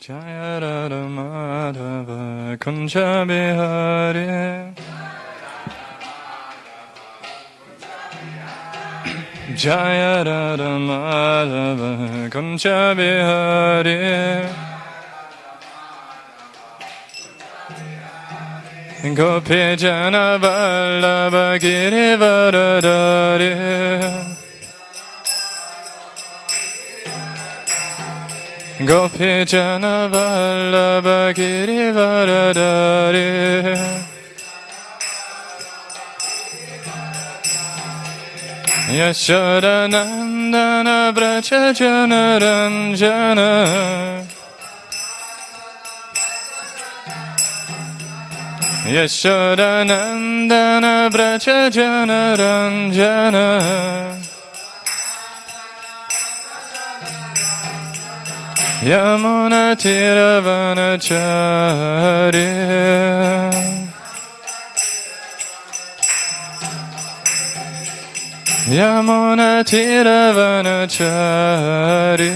Jaya Radha Madhava Kunja Bihari Jaya Radha Madhava Kunja Bihari Gopi Jana Vallabha Girivaradari Gopi Jana Vallabha Girivaradari Yashoda Nandana Braja Jana Ranjana Yashoda Nandana Braja Jana Ranjana Yamuna Tiravanachari Yamuna Tiravanachari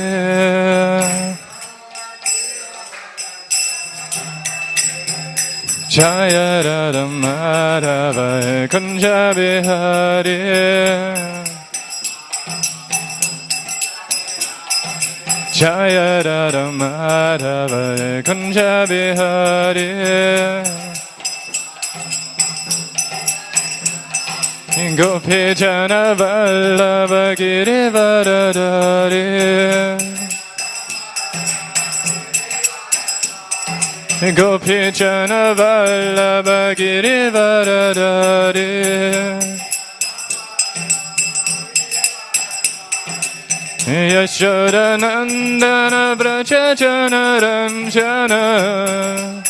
Jaya Radha Madhava Kunja Bihari Jaya Radha Madhava Kunja Bihari Gopi Jana Vallabha Girivaradari Gopi Jana Vallabha Girivaradari Yashoda Nandana Braja Jana Ranjana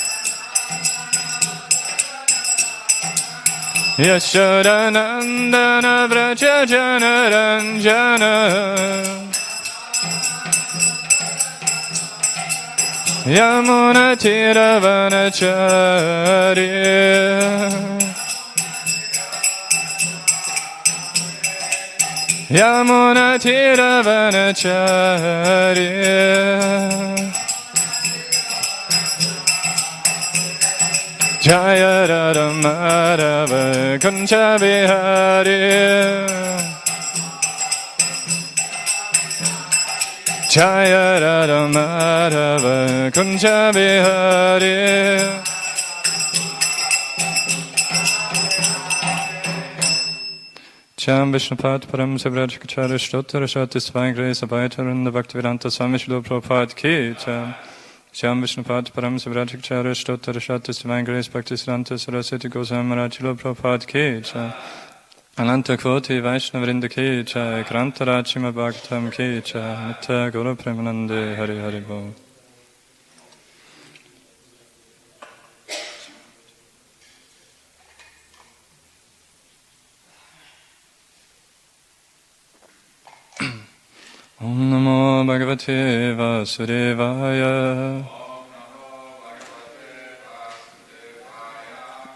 Yashoda Nandana Braja Jana Ranjana Yamuna Tiravanachari Yamuna Tiravanachari Jaya Radha Madhava Kunja Bihari Jaya Radha Madhava Kunja Bihari Jam Vishnupad Param Sivrajkacharya Shtottara Shati Swangre Sabaitaranda Bhaktivedanta Swami Srila Prabhupada Ki Jam Vishnupad Param Sivrajkacharya Shtottara Shati Swangre Bhaktivedanta Saraswati Goswami Maharaj Srila Prabhupada Ki Ananta Koti Vaishnavrinda Ki Krantarachima Bhaktam Ki Nitya Guru Premanande Hari Hari Bol Om Namo Bhagavate Vasudevaya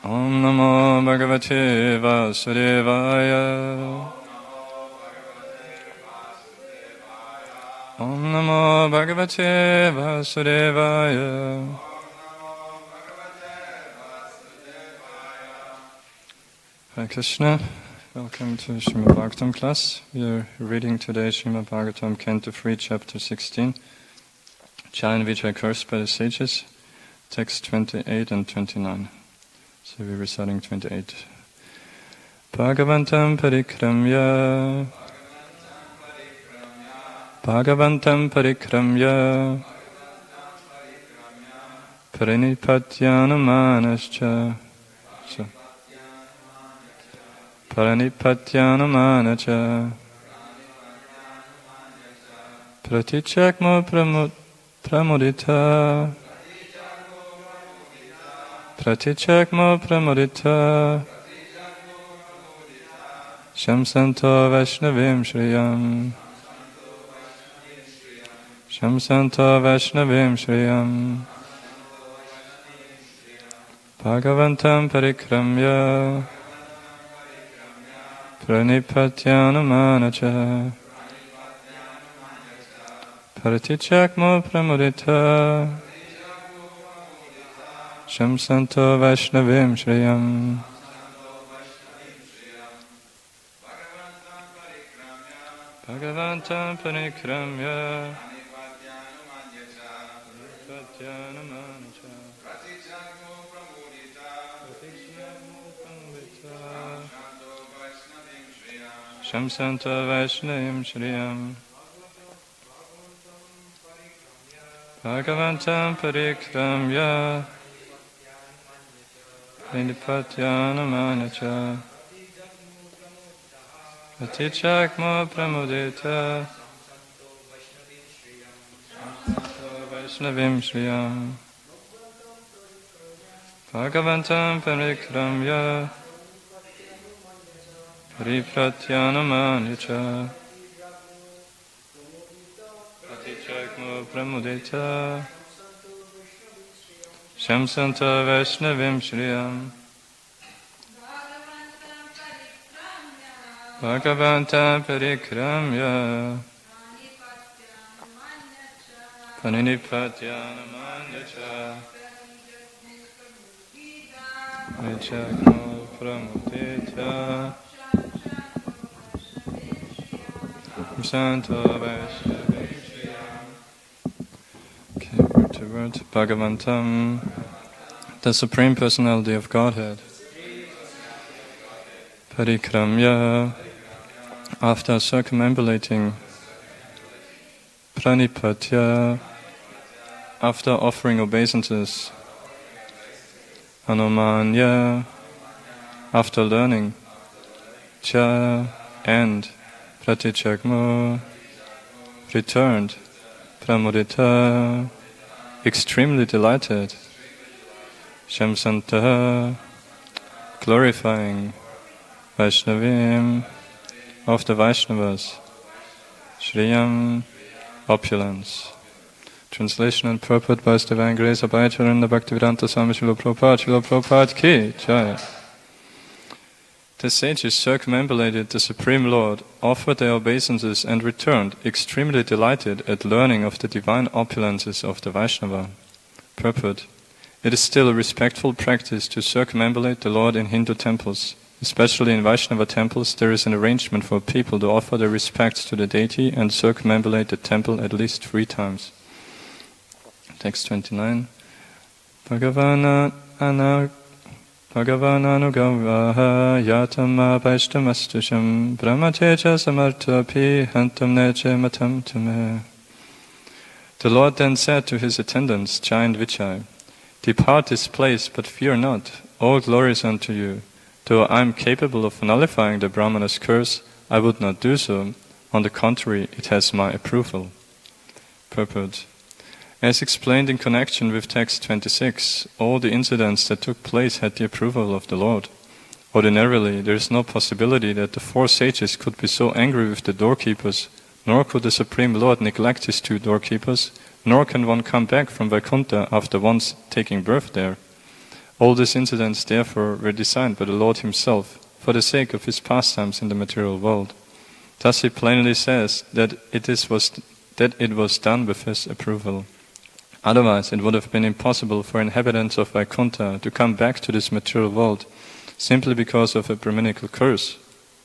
Om Namo Bhagavate Vasudevaya Om Namo Bhagavate Vasudevaya Hare Krishna. Welcome to Srimad Bhagavatam class. We are reading today Srimad Bhagavatam, Canto 3, Chapter 16, Chant which are cursed by the sages, text 28 and 29. So we're reciting 28. Bhagavantam parikramya Bhagavantam parikramya Pranipatyanumanascha Pranipatyanumanacha Pratichakmo pramudita Pratichakmo pramudita Shamsanto Vaishnavim Shriyam Shamsanto Vaishnavim Shriyam Bhagavantam parikramya Pranipatyanumanacha Pratichakmo pramudita Shamsanto Vaishnavim Shriyam Bhagavantam Parikramya Shamsanta Vaishnavim Shriyam Bhagavantam Parikramya Nidipatyanamanacha Atichakmo Pramudita Vaishnavim Shriyam Bhagavantam Parikramya Paripratyanamanacha Atichakmo Pramudita Shamsanta Vaishnavim Shriyam Bhagavantam Parikramya Paninipatyanamanacha Vichakmo Pramudita Santa Vaishnavim Shriyam. Okay, word to word. Bhagavantam, the Supreme Personality of Godhead. Parikramya, after circumambulating. Pranipatya, after offering obeisances. Anumanya, after learning. Cha, and. Pratichakmo, returned. Pramudita, extremely delighted. Shamsanta, glorifying. Vaishnavim, of the Vaishnavas. Shriyam, opulence. Translation and purport by His Divine Grace Abhayacharana Bhaktivedanta Swami Srila Prabhupada Ki Jai. The sages circumambulated the Supreme Lord, offered their obeisances and returned, extremely delighted at learning of the divine opulences of the Vaishnava. Purport. It is still a respectful practice to circumambulate the Lord in Hindu temples. Especially in Vaishnava temples, there is an arrangement for people to offer their respects to the deity and circumambulate the temple at least 3 times. Text 29. Bhagavananugavaha yatama vaishtamastusham brahmateja samartapi hantam neche matam tume. The Lord then said to his attendants, Jai and Vichai, depart this place, but fear not. All glory is unto you. Though I am capable of nullifying the Brahmana's curse, I would not do so. On the contrary, it has my approval. Purport. As explained in connection with text 26, all the incidents that took place had the approval of the Lord. Ordinarily, there is no possibility that the 4 sages could be so angry with the doorkeepers, nor could the Supreme Lord neglect his 2 doorkeepers, nor can one come back from Vaikuntha after once taking birth there. All these incidents, therefore, were designed by the Lord Himself, for the sake of His pastimes in the material world. Thus He plainly says that it was done with His approval. Otherwise, it would have been impossible for inhabitants of Vaikuntha to come back to this material world, simply because of a Brahminical curse.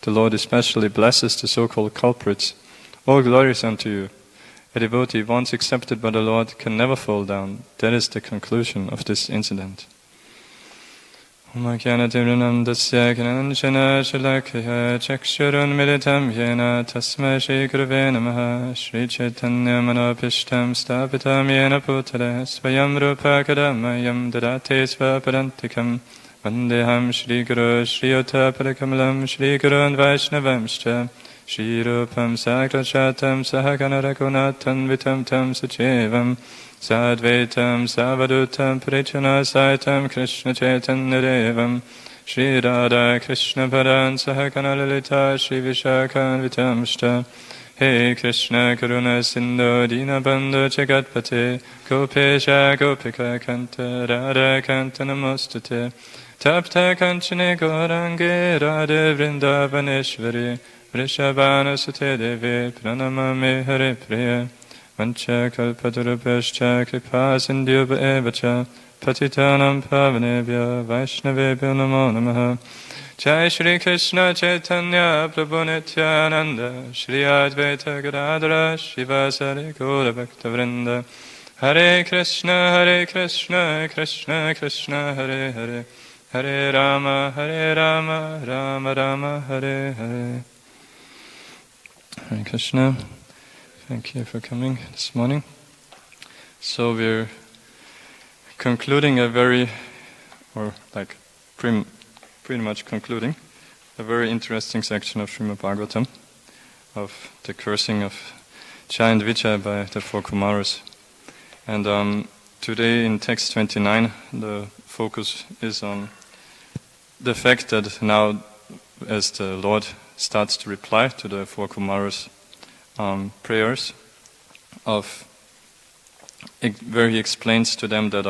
The Lord especially blesses the so-called culprits. All glory is unto you. A devotee once accepted by the Lord can never fall down. That is the conclusion of this incident. Umakyanatirinam dasya kinanshana shalakya chakshurun militam yena tasmai shri guruve namaha Shri Chaitanya manopishtam stapitam yena putare svayam rupa kadamayam dadate svapadantikam vandeham Shri Guru Shri Yota Padakamalam Shri Gurun Vaishnavamscha Shri Rupam Sakrachatam Sahaganarakunatan Vitam Tam Sachevam Sadvaitam Savadutam Parichana Saitam Krishna Chaitanya Devam Shri Radha Krishna Paran Sahakana Lalita Shri Vishakhan Vitamshta He Krishna Karuna Sindhu Dina Bandhu Jagatpate Gopesha Gopika Kanta Radha Kanta Namostate Tapta Kanchane Gaurange Radha Vrindavaneshwari Vrishabhana Sute Devi Pranamame Hare Priya Vancha kalpatarubhyascha kripa sindhyupa evacha patitanam pavanebhya vaishnavebhyo namo namaha. Jai Shri Krishna Chaitanya Prabhu Nityananda Shri Advaita Gadadhara Shivasari Gaura Bhakta Vrinda. Hare Krishna Krishna Krishna Hare Hare, Hare Rama Rama Rama Hare Hare. Hare Krishna. Thank you for coming this morning. So we're concluding pretty much concluding a very interesting section of Srimad Bhagavatam, of the cursing of Jai and Vijay by the four Kumaras. And today in text 29, the focus is on the fact that now, as the Lord starts to reply to the four Kumaras' prayers, where he explains to them that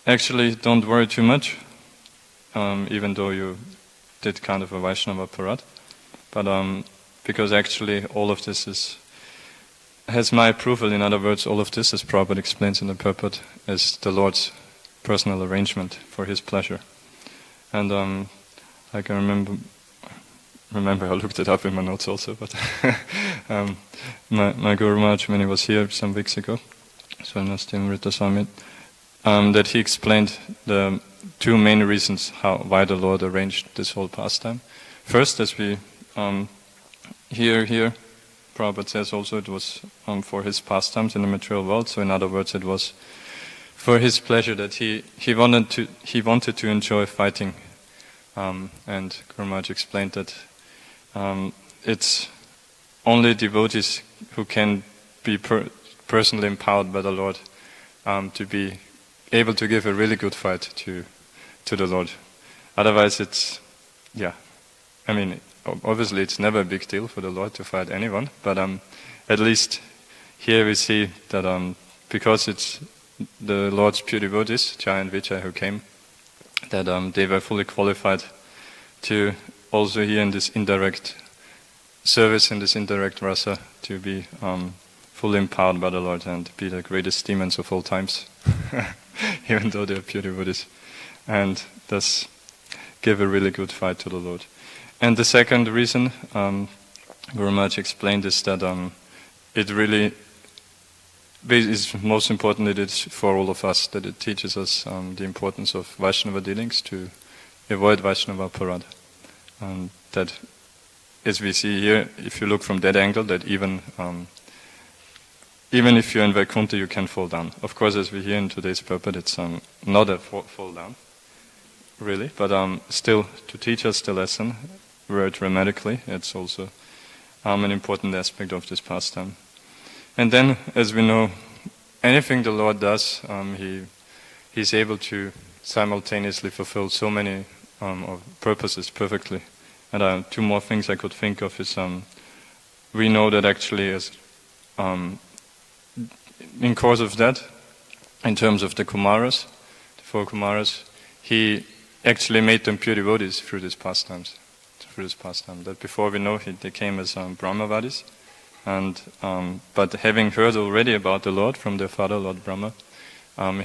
actually don't worry too much, even though you did kind of a Vaishnava parad, but because actually all of this has my approval. In other words, all of this, as Prabhupada explains in the purport, is the Lord's personal arrangement for His pleasure. And I can remember I looked it up in my notes also, but my Guru Maharaj, when he was here some weeks ago, Swarnastimrita Swami, that he explained the two main reasons why the Lord arranged this whole pastime. First, as we hear here, Prabhupada says also it was for his pastimes in the material world. So in other words, it was for his pleasure that he wanted to enjoy fighting. And Guru Maharaj explained that it's only devotees who can be personally empowered by the Lord to be able to give a really good fight to the Lord. Otherwise, obviously it's never a big deal for the Lord to fight anyone, but at least here we see that because it's the Lord's pure devotees, Jai and Vijay, who came, that they were fully qualified to also here in this indirect service, in this indirect rasa, to be fully empowered by the Lord and be the greatest demons of all times, even though they are pure devotees, and thus give a really good fight to the Lord. And the second reason, Guru Maharaj explained, is that it really is most important. It is for all of us that it teaches us the importance of Vaishnava dealings to avoid Vaishnava parad. That, as we see here, if you look from that angle, that even if you're in Vaikuntha, you can fall down. Of course, as we hear in today's purport, it's not a fall down, really, but still to teach us the lesson, very dramatically, it's also an important aspect of this pastime. And then, as we know, anything the Lord does, He's able to simultaneously fulfill so many purposes perfectly. And two more things I could think of is we know that actually, as in course of that, in terms of the Kumaras, the four Kumaras, He actually made them pure devotees through this pastime. That before we know they came as Brahmavadis, and but having heard already about the Lord from their father, Lord Brahma, when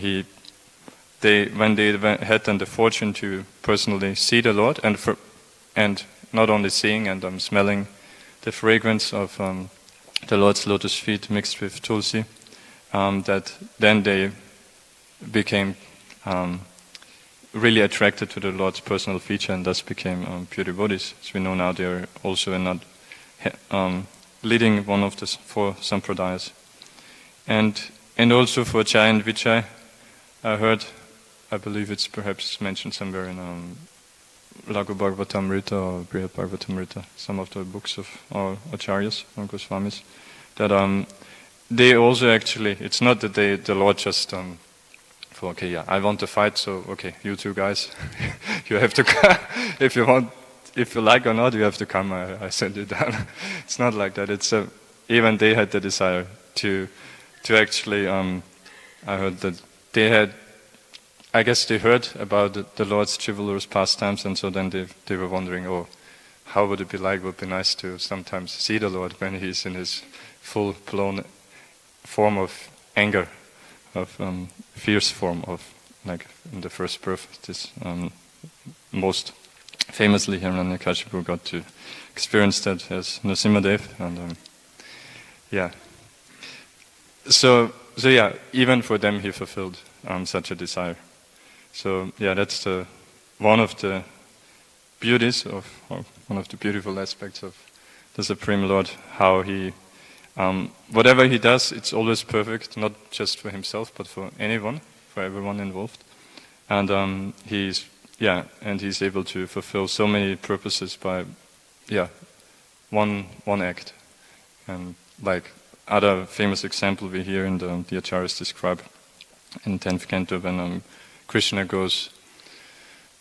they had then the fortune to personally see the Lord, and not only seeing and smelling the fragrance of the Lord's lotus feet mixed with tulsi, that then they became really attracted to the Lord's personal feature and thus became pure devotees. As we know now, they are also not leading one of the four sampradayas. And also for Jai and Vijay, I believe it's perhaps mentioned somewhere in Laghu Bhagavatamrita or Brihad Bhagavatamrita, some of the books of our acharyas, our Goswamis, that they also actually, it's not that the Lord just I want to fight, so okay, you two guys, you have to come. If you like or not, you have to come. I send you down. It's not like that. It's even they had the desire to actually. I heard that they had. I guess they heard about the Lord's chivalrous pastimes, and so then they were wondering, how would it be like? Would it be nice to sometimes see the Lord when He's in His full-blown form of anger, of fierce form of, like in the first birth, this most famously Hiranyakashipu got to experience that as Nrsimhadev, and So yeah, even for them he fulfilled such a desire. So yeah, that's one of the beauties of, or one of the beautiful aspects of the Supreme Lord, how he, whatever he does, it's always perfect, not just for himself, but for anyone, for everyone involved. And he's able to fulfill so many purposes by, one act. And like other famous example we hear in the Acharyas describe in 10th canto when Krishna goes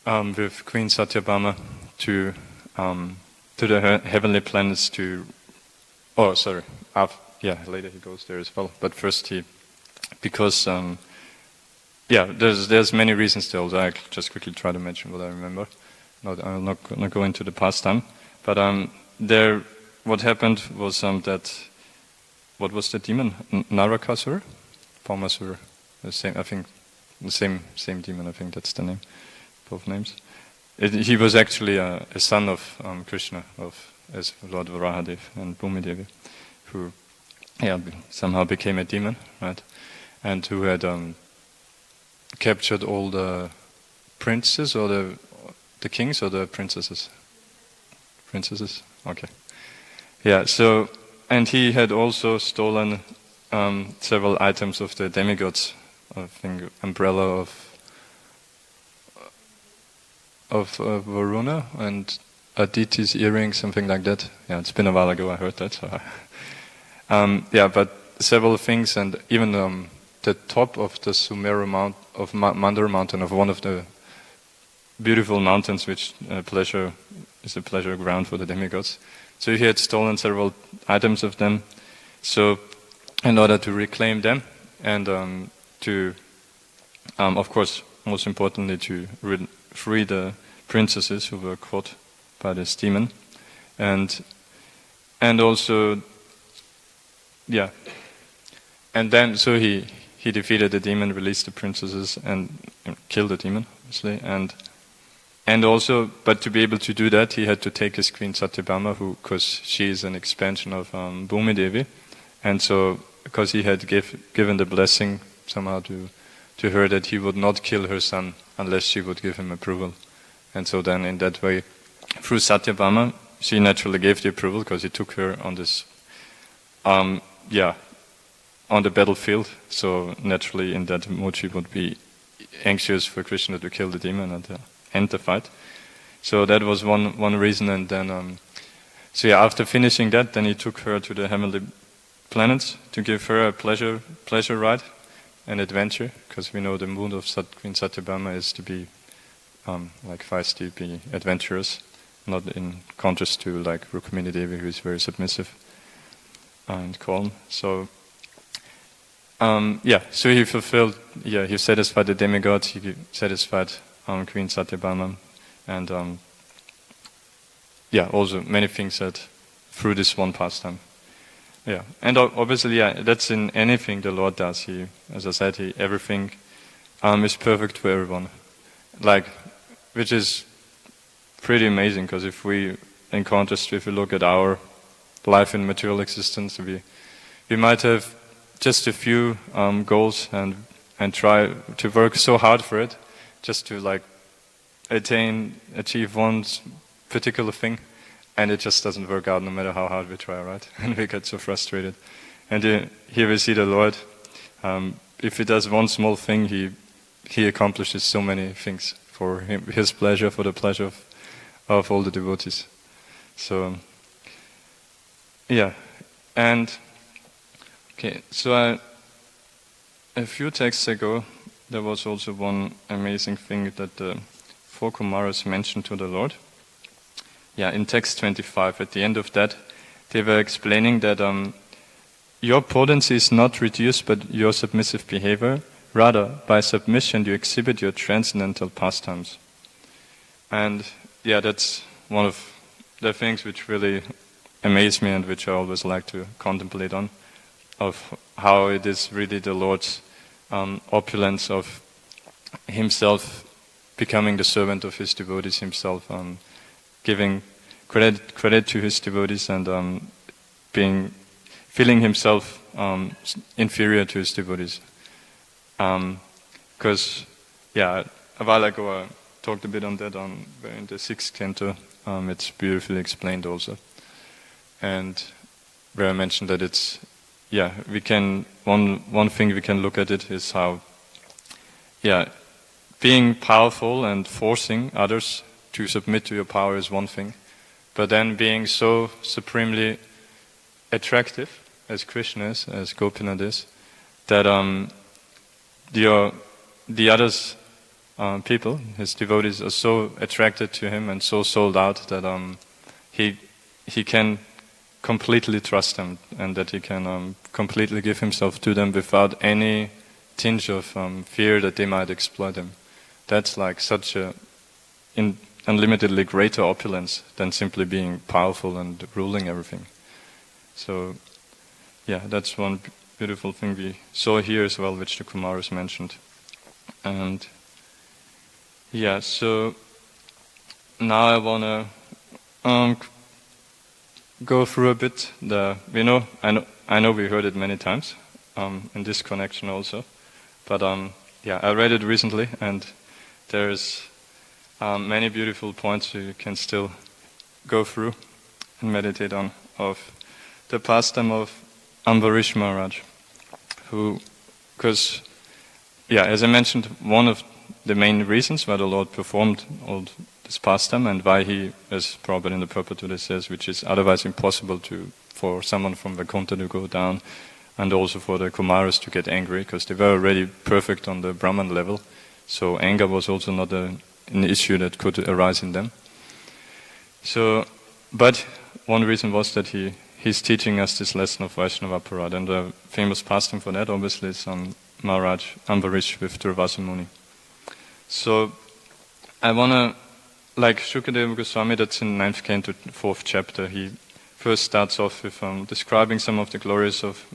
with Queen Satyabhama to the heavenly planets to, later he goes there as well. But first because there's many reasons to, although I just quickly try to mention what I remember. I'll not go into the past time. But there, what happened was that, what was the demon? Narakasura? Paumasura. The same, I think, the same demon, I think that's the name, both names. He was actually a son of Krishna, as Lord Varahadev and Bhumi Devi, who somehow became a demon, right? And who had captured all the princes, or the kings, or the princesses? Princesses? Okay. Yeah, so, and he had also stolen several items of the demigods, I think umbrella of Varuna and Aditi's earring, something like that. Yeah, it's been a while ago I heard that. So but several things, and even the top of the Sumeru Mount, of Mandara mountain, of one of the beautiful mountains, which is a pleasure ground for the demigods. So he had stolen several items of them, so in order to reclaim them, and to, of course, most importantly, to free the princesses who were caught by this demon, and also, and then so he defeated the demon, released the princesses, and killed the demon, obviously, and also, but to be able to do that, he had to take his queen Satyabhama, because she is an expansion of Bhumi Devi, and so because he had given the blessing somehow to her that he would not kill her son unless she would give him approval, and so then in that way, through Satyabhama, she naturally gave the approval because he took her on this, on the battlefield. So naturally, in that mood, she would be anxious for Krishna to kill the demon and end the fight. So that was one reason, and then after finishing that, then he took her to the heavenly planets to give her a pleasure ride, an adventure, because we know the mood of Queen Satyabhama is to be like feisty, be adventurous, not in contrast to like Rukmini Devi, who is very submissive and calm. So so he fulfilled, he satisfied the demigod, he satisfied Queen Satyabhama, and also many things that through this one pastime. Yeah, and obviously, that's in anything the Lord does. He, as I said, everything is perfect for everyone, which is pretty amazing. Because if we, in contrast, if we look at our life in material existence, we might have just a few goals and try to work so hard for it, just to achieve one particular thing. And it just doesn't work out no matter how hard we try, right? And we get so frustrated. And here we see the Lord. If he does one small thing, he accomplishes so many things for his pleasure, for the pleasure of all the devotees. So, and okay. So a few texts ago, there was also one amazing thing that the four Kumaras mentioned to the Lord. In text 25, at the end of that, they were explaining that your potency is not reduced by your submissive behavior, rather, by submission you exhibit your transcendental pastimes. And that's one of the things which really amaze me and which I always like to contemplate on. of how it is really the Lord's opulence of himself becoming the servant of his devotees himself, giving credit to his devotees and feeling himself inferior to his devotees. Because, a while ago I talked a bit on that in the 6th canto. It's beautifully explained also. And where I mentioned that it's, one thing we can look at it is how, being powerful and forcing others to submit to your power is one thing, but then being so supremely attractive, as Krishna is, as Gopinath is, that the others, people, his devotees, are so attracted to him and so sold out that he can completely trust them, and that he can completely give himself to them without any tinge of fear that they might exploit him. That's like such a unlimitedly greater opulence than simply being powerful and ruling everything. So, that's one beautiful thing we saw here as well, which the Kumaras mentioned. And so now I want to go through a bit I know we heard it many times in this connection also, but I read it recently, and there's many beautiful points you can still go through and meditate on, of the pastime of Ambarish Maharaj, because as I mentioned, one of the main reasons why the Lord performed all this pastime, and why he, as Prabhupada in the Prabhupada says, which is otherwise impossible for someone from Vaikuntha to go down, and also for the Kumaras to get angry, because they were already perfect on the Brahman level, so anger was also not an issue that could arise in them. So, but one reason was that he's teaching us this lesson of Vaishnava Parad, and the famous pastime for that obviously is Maharaj Ambarish with Durvasa Muni. So I want to, like Shukadeva Goswami, that's in 9th canto, 4th chapter, he first starts off with describing some of the glories of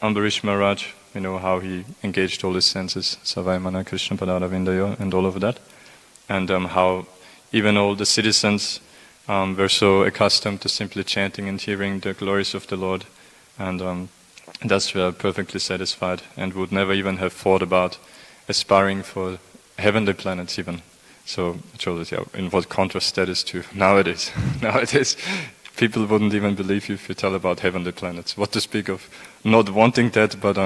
Ambarish Maharaj, how he engaged all his senses, Savaimana, Krishna Padada Vindayo, and all of that, and how even all the citizens were so accustomed to simply chanting and hearing the glories of the Lord, and thus were perfectly satisfied, and would never even have thought about aspiring for heavenly planets even. So it shows in what contrast that is to nowadays. Nowadays, people wouldn't even believe you if you tell about heavenly planets. What to speak of not wanting that, but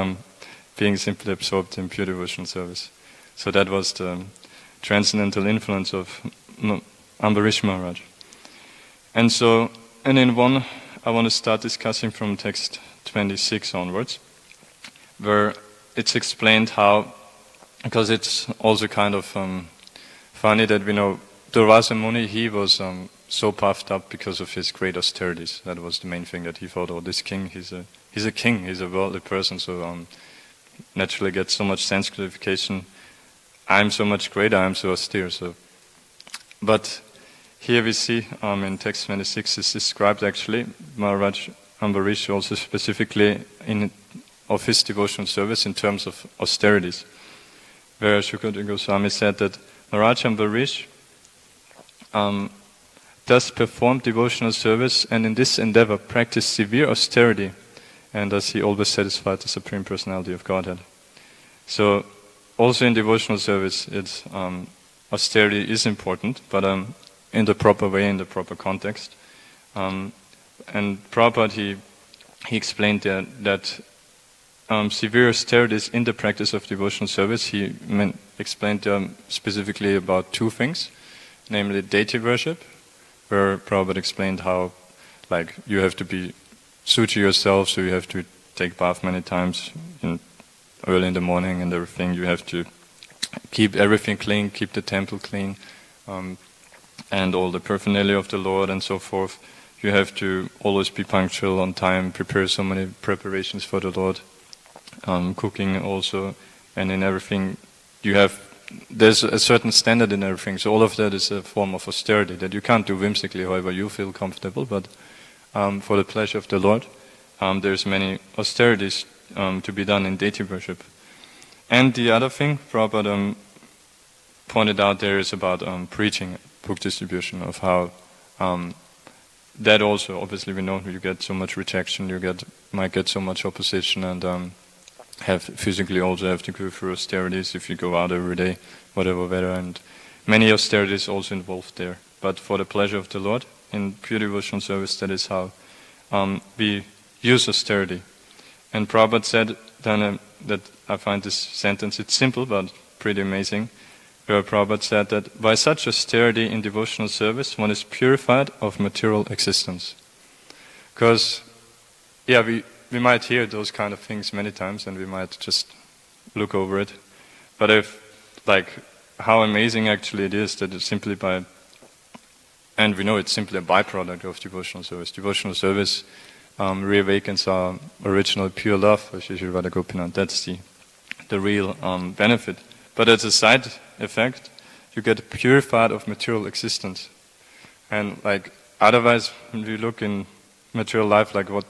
being simply absorbed in pure devotional service. So that was the transcendental influence of Ambarish Maharaj. And in one, I want to start discussing from text 26 onwards, where it's explained how, because it's also kind of funny that we know Durvasa Muni, he was so puffed up because of his great austerities. That was the main thing, that he thought, this king, he's a king, he's a worldly person, so naturally gets so much sense gratification. I'm so much greater, I'm so austere. But here we see in text 26 is described actually Maharaj Ambarish also specifically of his devotional service in terms of austerities, where Shukadeva Goswami said that Maharaj Ambarish thus performed devotional service, and in this endeavor practiced severe austerity, and thus he always satisfied the Supreme Personality of Godhead. So also in devotional service, austerity is important, but in the proper way, in the proper context. And Prabhupada, he explained that severe austerities in the practice of devotional service, he explained specifically about two things, namely deity worship, where Prabhupada explained how, like, you have to be suchi yourself, so you have to take bath many times early in the morning and everything. You have to keep everything clean, keep the temple clean, and all the paraphernalia of the Lord and so forth. You have to always be punctual on time, prepare so many preparations for the Lord, cooking also, and in everything there's a certain standard in everything. So all of that is a form of austerity that you can't do whimsically, however you feel comfortable, but for the pleasure of the Lord. there's many austerities to be done in deity worship. And the other thing Prabhupada pointed out there is about preaching, book distribution, of how that also, obviously we know you get so much rejection, might get so much opposition, and physically also have to go through austerities if you go out every day, whatever weather, and many austerities also involved there. But for the pleasure of the Lord, in pure devotional service, that is how we use austerity. And Prabhupada said then that I find this sentence, it's simple but pretty amazing, where Prabhupada said that by such austerity in devotional service, one is purified of material existence. Because, we might hear those kind of things many times and we might just look over it. But how amazing actually it is that it's simply and we know it's simply a byproduct of devotional service. Devotional service reawakens our original pure love for Shri Radha Gopinath. That's the real benefit. But as a side effect, you get purified of material existence. And otherwise, when we look in material life, what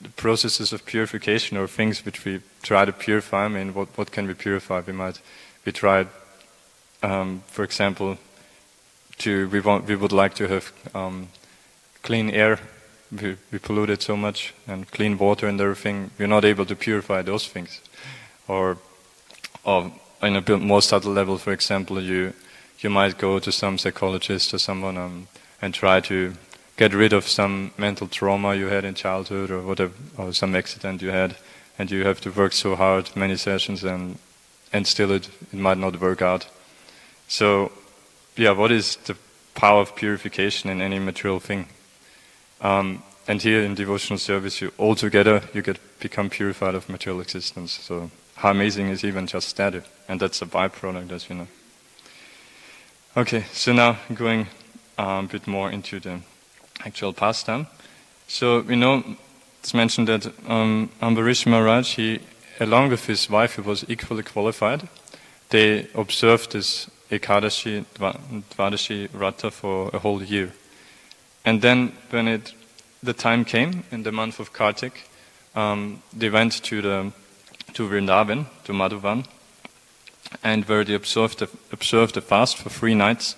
the processes of purification or things which we try to purify, what can we purify? We try, for example, we would like to have clean air. We pollute it so much, and clean water and everything. We're not able to purify those things. Or in a bit more subtle level, for example, you might go to some psychologist or someone and try to get rid of some mental trauma you had in childhood or whatever, or some accident you had, and you have to work so hard, many sessions, and still it might not work out. So, what is the power of purification in any material thing? And here in devotional service, you become purified of material existence. So how amazing is even just that? And that's a byproduct, as you know. Okay, so now going a bit more into the actual pastime. So we know it's mentioned that Ambarish Maharaj, he, along with his wife, who was equally qualified, they observed this Ekadashi, Dvadashi Vrata for a whole year. And then when the time came, in the month of Kartik, they went to Vrindavan, to Madhuvan, and where they observed the fast for 3 nights,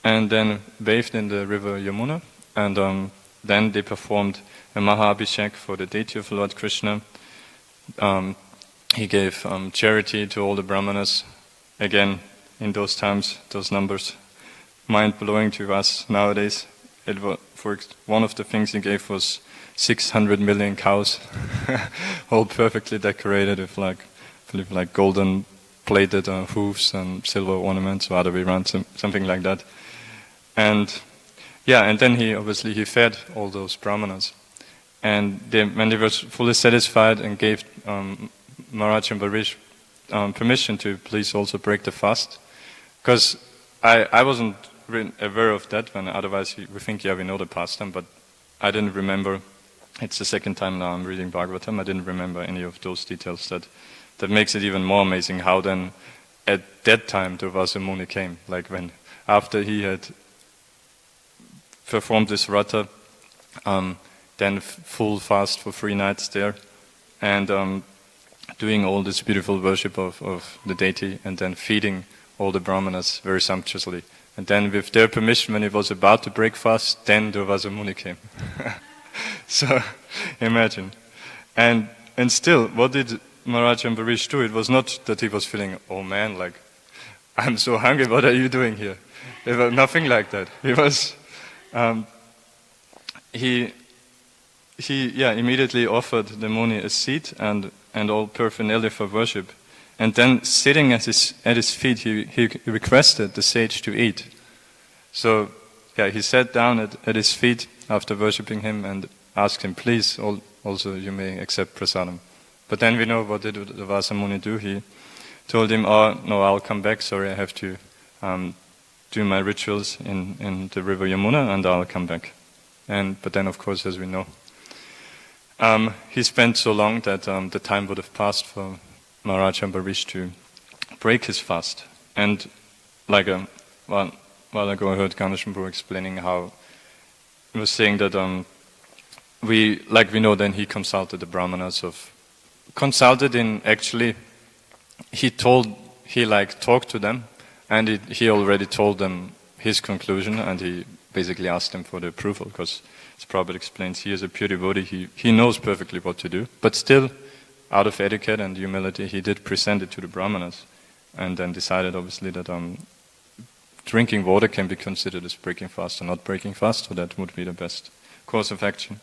and then bathed in the river Yamuna, and then they performed a Mahabhishek for the deity of Lord Krishna. He gave charity to all the brahmanas. Again, in those times, those numbers, mind-blowing to us nowadays. One of the things he gave was 600 million cows, all perfectly decorated with golden plated hooves and silver ornaments, or other way around, something like that. And then he fed all those brahmanas. And when they were fully satisfied and gave Maharaj Ambarish permission to please also break the fast, because I wasn't aware of that, when otherwise we think, we know the pastime, but I didn't remember. It's the second time now I'm reading Bhagavatam. I didn't remember any of those details. That makes it even more amazing how then at that time Durvasa Muni came, when after he had performed this vrata, then full fast for 3 nights there, and doing all this beautiful worship of the deity, and then feeding all the brahmanas very sumptuously. And then with their permission, when he was about to break fast, then Durvasa Muni came. So, imagine. And still, what did Maharaj Ambarish do? It was not that he was feeling, oh man, I'm so hungry, what are you doing here? It was nothing like that. He was, he immediately offered the Muni a seat and all paraphernalia for worship. And then sitting at his feet, he requested the sage to eat. So, he sat down at his feet after worshipping him and asked him, please, also you may accept prasadam. But then we know what did the Vasa Muni do. He told him, oh, no, I'll come back, sorry, I have to do my rituals in the river Yamuna, and I'll come back. But then, of course, as we know, he spent so long that the time would have passed for Maharaj Ambarish to break his fast. And while ago I heard Ganeshan Prabhu explaining how he was saying that we know then he consulted the brahmanas he talked to them, and he already told them his conclusion, and he basically asked them for the approval, because as Prabhupada explains, he is a pure devotee, he knows perfectly what to do, but still, out of etiquette and humility, he did present it to the brahmanas, and then decided obviously that drinking water can be considered as breaking fast or not breaking fast, so that would be the best course of action.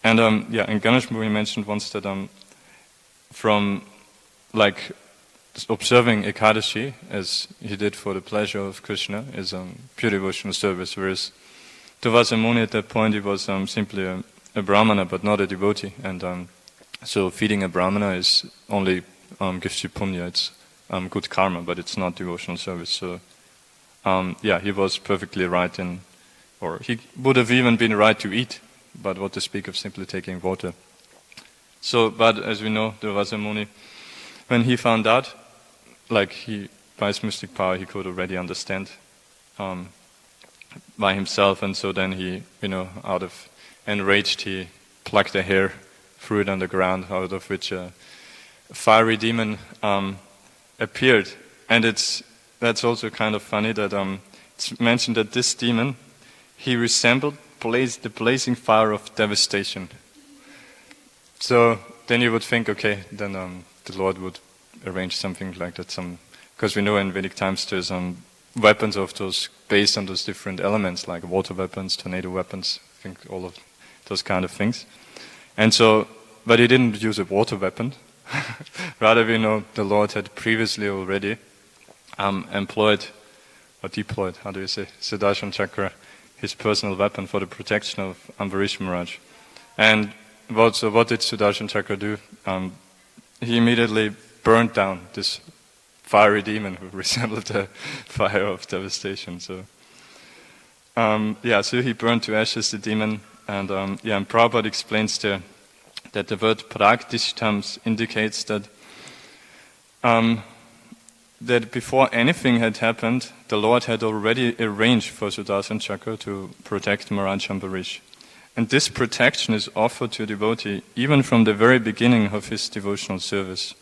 And in Ganesh we mentioned once that from observing Ekadashi, as he did for the pleasure of Krishna, is pure devotional service, whereas Durvasa Muni at that point, he was simply a brahmana, but not a devotee, and so feeding a brahmana is only gives you punya, it's good karma, but it's not devotional service. So he was perfectly right or he would have even been right to eat, but what to speak of simply taking water. So, but as we know, Durvasa Muni, when he found out, by his mystic power, he could already understand by himself, and so then he, out of enraged, he plucked a hair, threw it on the ground, out of which a fiery demon appeared. And that's also kind of funny that it's mentioned that this demon, he resembled the blazing fire of devastation. So then you would think, okay, then the Lord would arrange something like that. Because we know in Vedic times there's weapons of those based on those different elements, like water weapons, tornado weapons, I think all of those kind of things. And so, but he didn't use a water weapon. Rather, we know the Lord had previously already employed or deployed, Sudarshan Chakra, his personal weapon for the protection of Ambarish Maharaj. And what did Sudarshan Chakra do? He immediately burned down this fiery demon who resembled the fire of devastation. So, so he burned to ashes the demon, and and Prabhupada explains there that the word Pragdishtam indicates that that before anything had happened, the Lord had already arranged for Sudarshan Chakra to protect Maharaj Ambarish. And this protection is offered to a devotee even from the very beginning of his devotional service.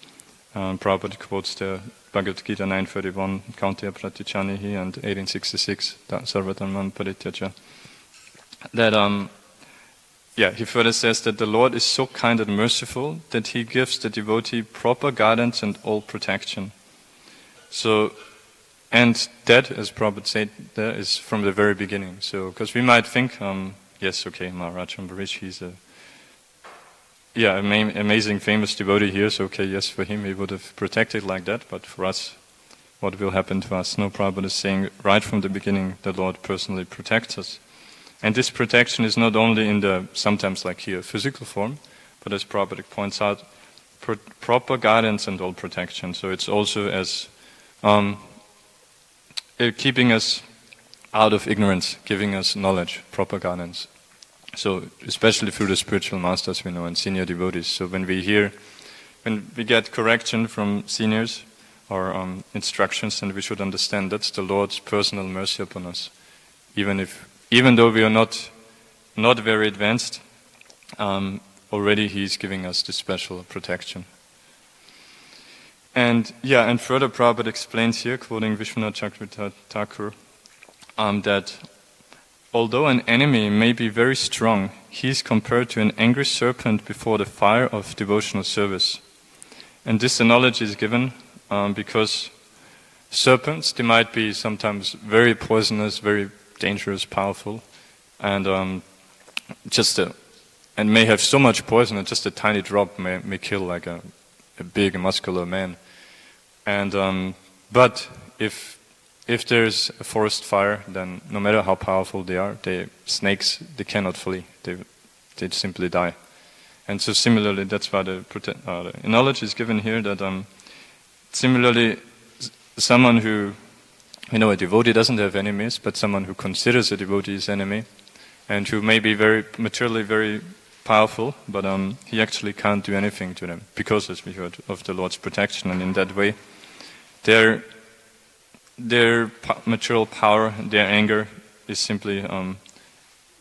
Prabhupada quotes the Bhagavad Gita 9:31, Kaunteya Pratichanihi, and 1866, Sarvatamam Parityaja. That he further says that the Lord is so kind and merciful that he gives the devotee proper guidance and all protection. So, and that, as Prabhupada said, there is from the very beginning. So, because we might think, yes, okay, Maharaj Ambarish, he's amazing, famous devotee here, so okay, yes, for him he would have protected like that, but for us, what will happen to us? No, Prabhupada is saying, right from the beginning, the Lord personally protects us. And this protection is not only in the, sometimes like here, physical form, but as Prabhupada points out, proper guidance and all protection. So it's also as keeping us out of ignorance, giving us knowledge, proper guidance. So especially through the spiritual masters we know and senior devotees. So when we get correction from seniors or instructions, then we should understand that's the Lord's personal mercy upon us. Even though we are not very advanced, already He's giving us this special protection. And further Prabhupada explains here, quoting Vishwanath Chakravarti Thakur, that although an enemy may be very strong, he is compared to an angry serpent before the fire of devotional service. And this analogy is given because serpents, they might be sometimes very poisonous, very dangerous, powerful, and and may have so much poison that just a tiny drop may kill like a big muscular man. And but if there's a forest fire, then no matter how powerful they are, snakes cannot flee. They simply die. And so similarly, that's why the analogy is given here that similarly, someone who, a devotee doesn't have enemies, but someone who considers a devotee his enemy, and who may be materially very powerful, but he actually can't do anything to them because, as we heard, of the Lord's protection, and in that way, their material power, their anger is simply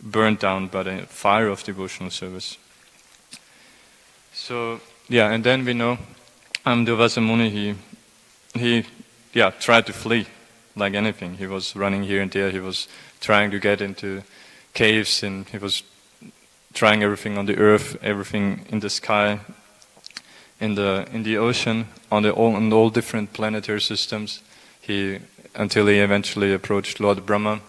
burned down by the fire of devotional service. So yeah, and then we know Durvasa Muni, he tried to flee like anything. He was running here and there. He was trying to get into caves, and he was trying everything on the earth, everything in the sky, in the ocean, on all different planetary systems. Until he eventually approached Lord Brahma,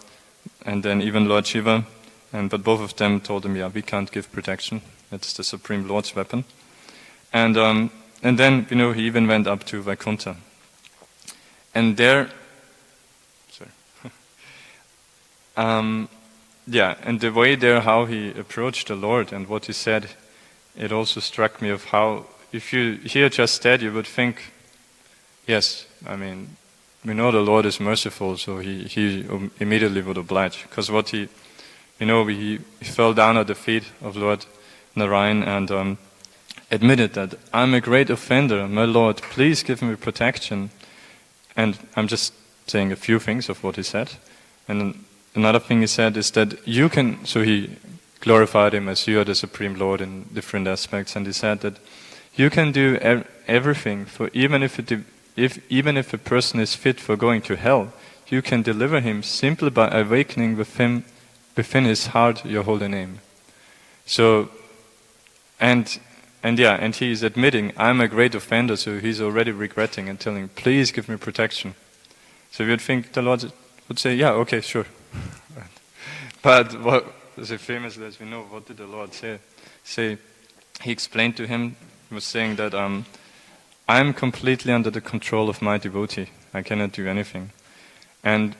and then even Lord Shiva, but both of them told him, we can't give protection. It's the Supreme Lord's weapon. And then he even went up to Vaikuntha, and there, and the way there how he approached the Lord and what he said, it also struck me of how, if you hear just that, you would think, yes, we know the Lord is merciful, so he immediately would oblige. Because what he fell down at the feet of Lord Narayan and admitted that, I'm a great offender, my Lord, please give me protection. And I'm just saying a few things of what he said. And another thing he said is that you can, so he glorified him as you are the Supreme Lord in different aspects, and he said that you can do everything, for even if a person is fit for going to hell, you can deliver him simply by awakening within his heart your holy name. So, and he is admitting, I'm a great offender, so he's already regretting and telling, please give me protection. So you'd think the Lord would say, yeah, okay, sure. But what, as famously as we know, what did the Lord say? He explained to him, he was saying that I'm completely under the control of my devotee. I cannot do anything. And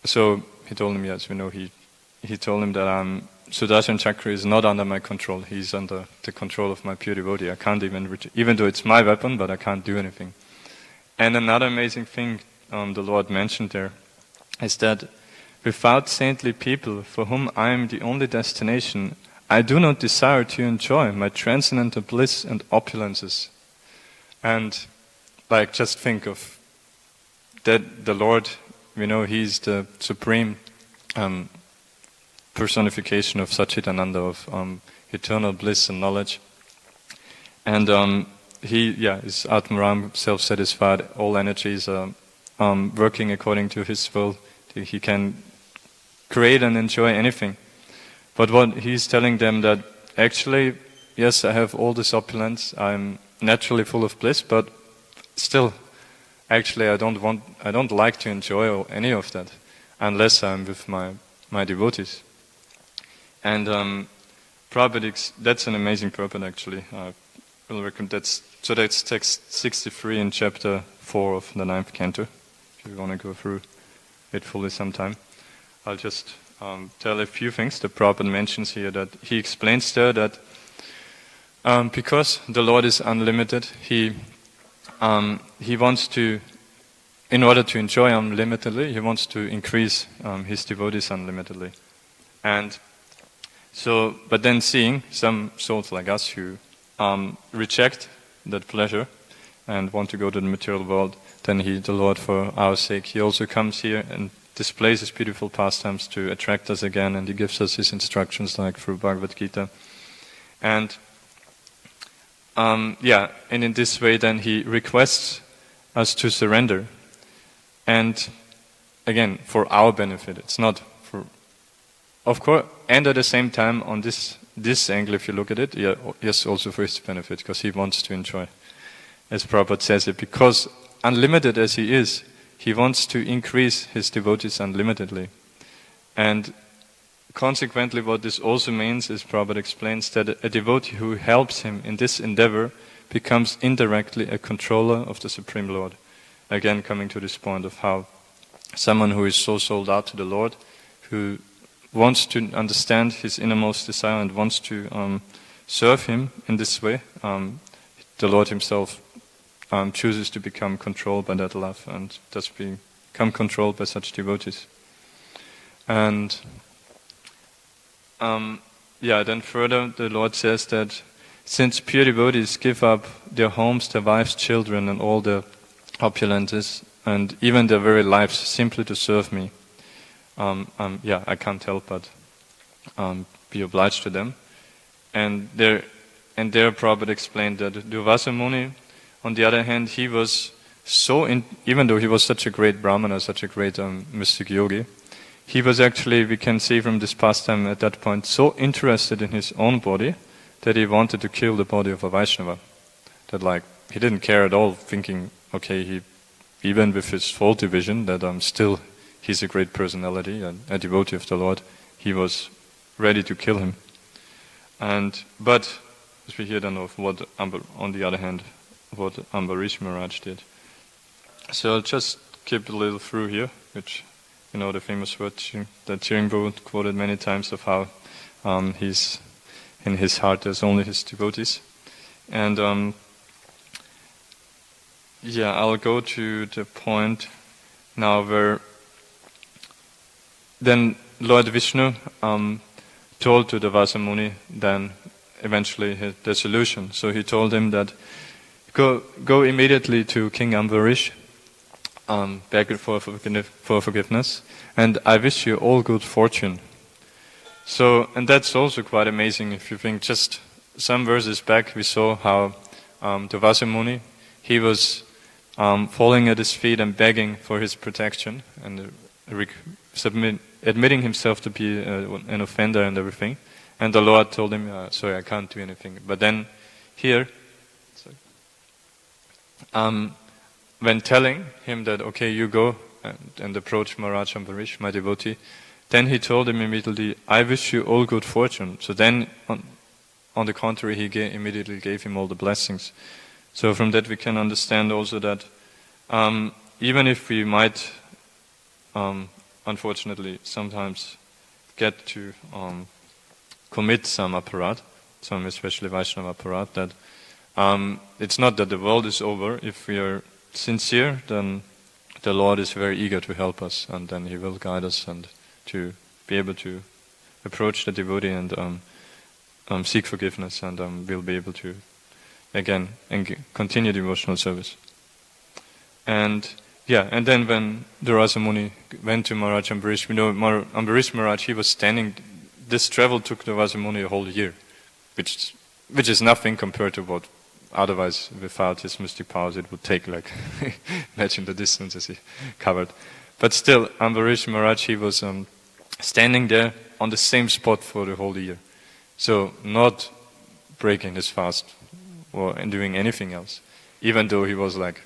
so he told him, yes, we know, he told him that Sudarshan Chakra is not under my control. He's under the control of my pure devotee. I can't even though it's my weapon, but I can't do anything. And another amazing thing the Lord mentioned there is that without saintly people for whom I am the only destination, I do not desire to enjoy my transcendental bliss and opulences. And just think of that the Lord, He's the supreme personification of Satchitananda, of eternal bliss and knowledge. And he is Atmaram, self-satisfied, all energies are working according to his will. He can create and enjoy anything. But what he's telling them that actually, yes, I have all this opulence, I'm naturally full of bliss, but still, actually I don't like to enjoy any of that unless I'm with my devotees. And Prabhupada, that's an amazing Prabhupada actually. I will recommend that's text 63 in chapter 4 of the 9th canto, if you want to go through it fully sometime. I'll just tell a few things that Prabhupada mentions here, that he explains there that because the Lord is unlimited, he wants to, in order to enjoy unlimitedly, he wants to increase his devotees unlimitedly. And so, but then seeing some souls like us who reject that pleasure and want to go to the material world, then the Lord, for our sake, he also comes here and displays his beautiful pastimes to attract us again, and he gives us his instructions like through Bhagavad Gita. And and in this way then he requests us to surrender. And again, for our benefit, it's not for, of course, and at the same time on this angle, if you look at it, yes, also for his benefit, because he wants to enjoy. As Prabhupada says it, because unlimited as he is, he wants to increase his devotees unlimitedly. And consequently, what this also means is, Prabhupada explains, that a devotee who helps him in this endeavor becomes indirectly a controller of the Supreme Lord. Again, coming to this point of how someone who is so sold out to the Lord, who wants to understand his innermost desire and wants to serve him in this way, the Lord himself chooses to become controlled by that love and thus become controlled by such devotees. And then further the Lord says that since pure devotees give up their homes, their wives, children and all their opulences and even their very lives simply to serve me, I can't help but be obliged to them. And there Prabhupada explained that Durvasa Muni, on the other hand, he was even though he was such a great Brahmana, such a great mystic yogi, he was actually, we can see from this pastime at that point, so interested in his own body that he wanted to kill the body of a Vaishnava. That he didn't care at all, thinking, okay, even with his faulty vision, that still he's a great personality and a devotee of the Lord, he was ready to kill him. But as we hear then of what, on the other hand, what Isvaresvara Maharaj did. So I'll just keep a little through here, which, the famous word that Chiringbo quoted many times of how he's in his heart there's only his devotees. And I'll go to the point now where then Lord Vishnu told to Durvasa Muni then eventually the solution. So he told him that go immediately to King Ambarish, beg for forgiveness, and I wish you all good fortune. So, and that's also quite amazing if you think just some verses back we saw how Durvasa Muni, he was falling at his feet and begging for his protection and admitting himself to be an offender and everything. And the Lord told him, sorry, I can't do anything. But then here, when telling him that, okay, you go and approach Maharaj Ambarish, my devotee, then he told him immediately, I wish you all good fortune. So then, on the contrary, he immediately gave him all the blessings. So from that we can understand also that even if we might, unfortunately, sometimes get to commit some aparat, some especially Vaishnava aparat, that it's not that the world is over. If we are sincere, then the Lord is very eager to help us, and then He will guide us and to be able to approach the devotee and seek forgiveness, and we'll be able to again continue devotional service. And then when Durvasa Muni went to Maharaj Ambarish, we know Ambarish Maharaj, he was standing. This travel took Durvasa Muni a whole year, which is nothing compared to what otherwise without his mystic powers it would take. Imagine the distances he covered. But still, Ambarish Maharaj, he was standing there on the same spot for the whole year. So not breaking his fast or doing anything else, even though he was like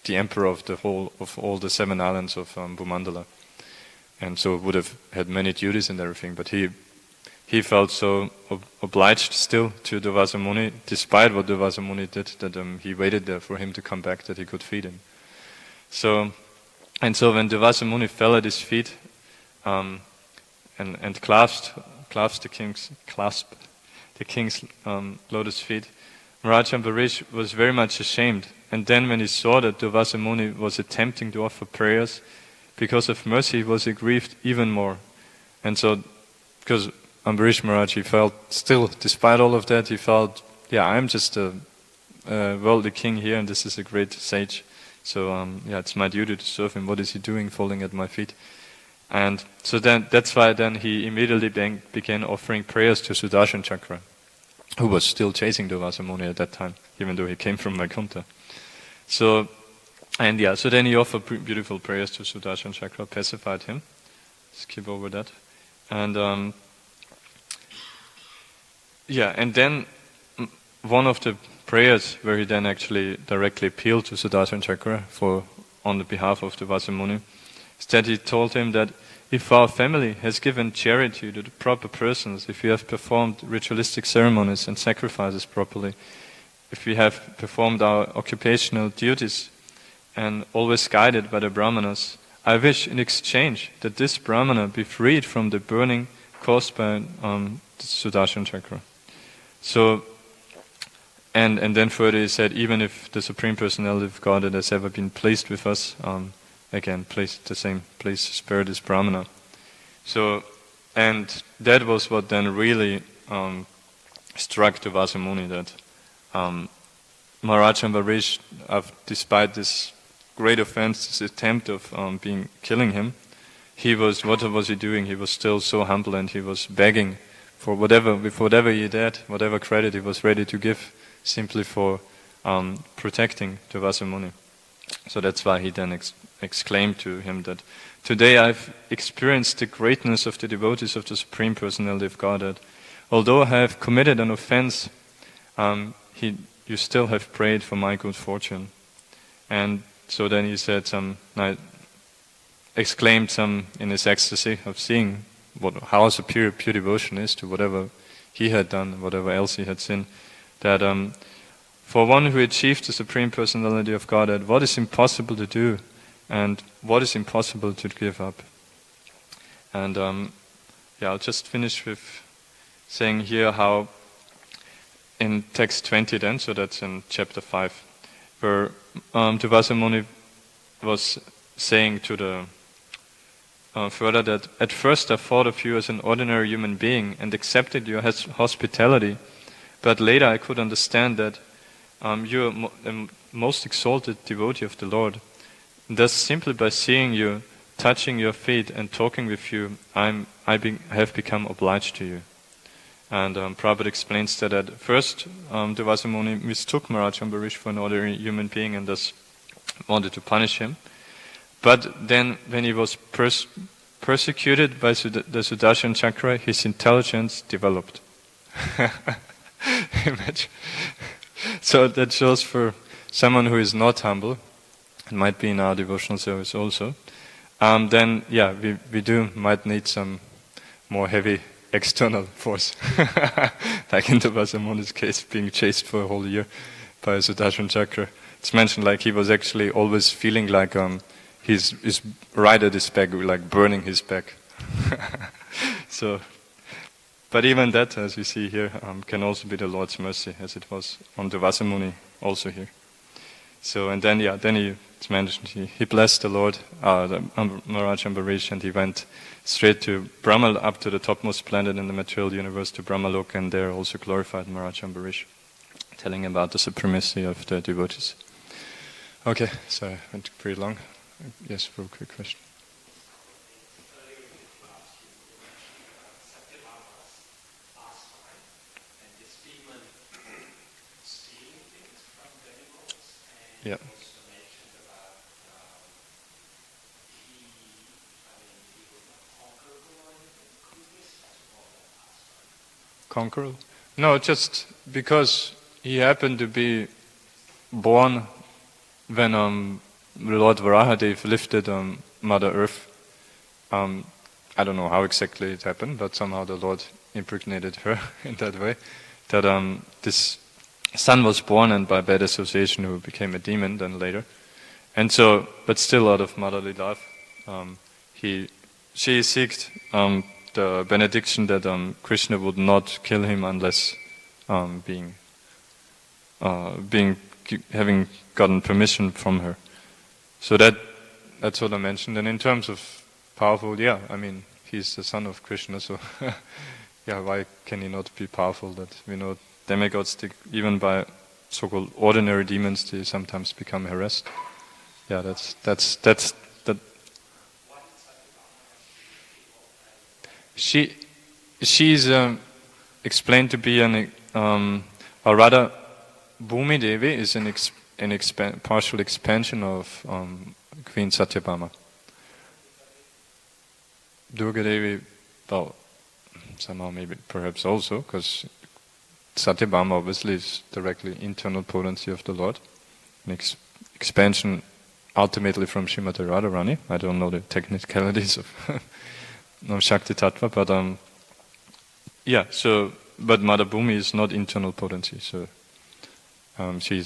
the emperor of all the 7 islands of Bhumandala, and so would have had many duties and everything. But he felt so obliged still to Durvasa Muni, despite what Durvasa Muni did, that he waited there for him to come back, that he could feed him. So when Durvasa Muni fell at his feet and clasped the king's lotus feet, Maharaj Ambarish was very much ashamed. And then when he saw that Durvasa Muni was attempting to offer prayers because of mercy, he was aggrieved even more. And so, because Ambarish Maharaj, he felt still, despite all of that, he felt, I'm just a worldly king here, and this is a great sage. So, it's my duty to serve him. What is he doing, falling at my feet? And so that's why then he immediately began offering prayers to Sudarshan Chakra, who was still chasing Durvasa Muni at that time, even though he came from Vaikuntha. So then he offered beautiful prayers to Sudarshan Chakra, pacified him. Skip over that. And and then one of the prayers where he then actually directly appealed to Sudarshan Chakra on the behalf of Durvasa Muni, is that he told him that if our family has given charity to the proper persons, if we have performed ritualistic ceremonies and sacrifices properly, if we have performed our occupational duties and always guided by the Brahmanas, I wish in exchange that this Brahmana be freed from the burning caused by the Sudarshan Chakra. So, and then further he said, even if the Supreme Personality of Godhead has ever been pleased with us, again, the same place, spirit is Brahmana. So, and that was what then really struck Durvasa Muni, that Maharaj Ambarish, despite this great offense, this attempt of killing him, what was he doing? He was still so humble, and he was begging for whatever he did, whatever credit he was ready to give, simply for protecting Durvasa Muni. So that's why he then exclaimed to him that, "Today I've experienced the greatness of the devotees of the Supreme Personality of Godhead. Although I have committed an offense, you still have prayed for my good fortune." And so then he said exclaimed in his ecstasy of seeing how superior pure devotion is to whatever he had done, whatever else he had sinned, that for one who achieved the Supreme Personality of Godhead, what is impossible to do, and what is impossible to give up? And I'll just finish with saying here how in text 20 then, so that's in chapter 5, where Durvasa Muni was saying to the further that, "At first I thought of you as an ordinary human being and accepted your hospitality, but later I could understand that you are the most exalted devotee of the Lord. Thus, simply by seeing you, touching your feet and talking with you, I have become obliged to you." And Prabhupada explains that at first Durvasa Muni mistook Maharaj Ambarish for an ordinary human being and thus wanted to punish him. But then when he was persecuted by the Sudarshan Chakra, his intelligence developed. Imagine. So that shows for someone who is not humble, and might be in our devotional service also, then we might need some more heavy external force. Like in Durvasa Muni's case, being chased for a whole year by a Sudarshan Chakra. It's mentioned like he was actually always feeling like he's right at his back, like burning his back. So, but even that, as you see here, can also be the Lord's mercy, as it was on Durvasa Muni also here. So, and then it's mentioned he blessed the Lord, Maharaj Ambarish, and he went straight to Brahma, up to the topmost planet in the material universe, to Brahmaloka, and there also glorified Maharaj Ambarish, telling about the supremacy of the devotees. Okay, so I went pretty long. Yes, for a quick question. Yeah. Conqueror? No, just because he happened to be born when Lord Varahadev lifted Mother Earth. I don't know how exactly it happened, but somehow the Lord impregnated her in that way. That this son was born, and by bad association who became a demon then later. And so, but still out of motherly love, she seeked the benediction that Krishna would not kill him unless having gotten permission from her. So that's what I mentioned. And in terms of powerful, he's the son of Krishna, so why can he not be powerful? That we know demigods, even by so-called ordinary demons, they sometimes become harassed. Yeah, that's that. She's explained to be or rather, Bhumi Devi is an partial expansion of Queen Satyabhama. Durga Devi, well, somehow maybe perhaps also, because Satyabhama obviously is directly internal potency of the Lord, an expansion ultimately from Srimati Radharani. I don't know the technicalities of Shakti Tattva, but but Mother Bhumi is not internal potency, so she's